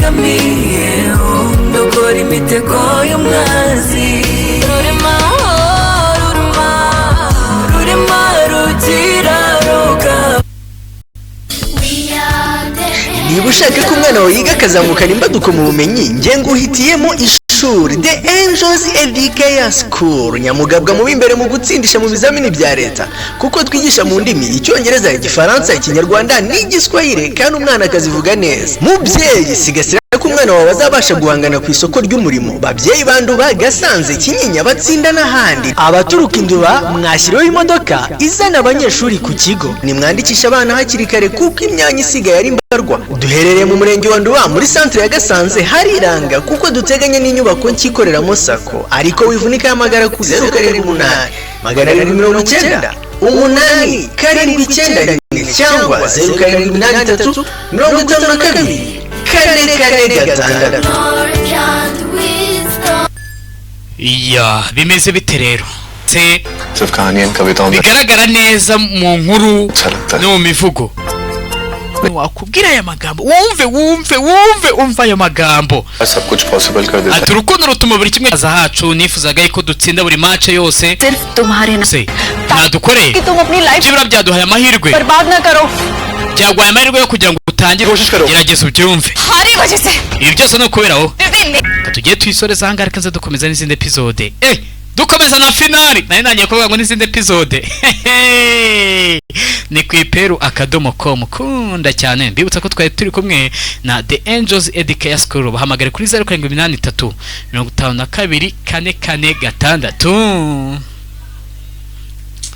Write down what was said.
twegamiye dukora imitego y'umwanzi rurema rugira ruga. Niba ushaka ko umwana wawe yiga akazamukana imbaduko mu bumenyi nge nguhitiyemo ishuri The Angels Education School Nyamugabwa mu b'imbere mu gutsindisha mu bizamini bya leta kuko twigisha mu ndimi icyongereza, igifaransa, ikinyarwanda n'igiswahili kandi umwana akazivuga neza. Mubyeyi sigasira ko umwana wawe azabasha guhangana ku isoko ry'umurimo. Babyeyi banduba Gasanze, Kinyinya, Batsinda n'ahandi. Abaturuka Induba mwashyiriweho imodoka izana abanyeshuri ku kigo. Nimwandikisha abana hakiri kare kuko imyanya isigaye ari mbarwa. Duherereye mu murenge wa Nduba muri centre ya Gasanze hariranga kuko duteganya n'inyubako nkikoreramo sako. Ariko wivunika y'amagara ku 078 890 8 cyangwa 0783 52 kane gatandatu. Iya bimeze bite rero se bigaragara neza mu nkuru no mu mivugo. Wakubwira aya magambo wumve aya magambo. Ati urukundo rutuma buri kimwe aza hacu. Nifuzaga ko dutsinda buri match yose se nadukoreye byibura byaduhaye amahirwe byagwaye amahirwe yo kugira ngo utangire gerageza ubyumve. Ibi byose no kubera aho tugiye twisoreza hangara kaza dukomeza n'izindi episode dukomeza na finali nanye kuvuga ngo n'izindi episode ni kwiperu akadomo.com. Kunda cyane mbibutsa ko twari turi kumwe na The Angels Education School. Bahamagare kuri 0783 52 44 6.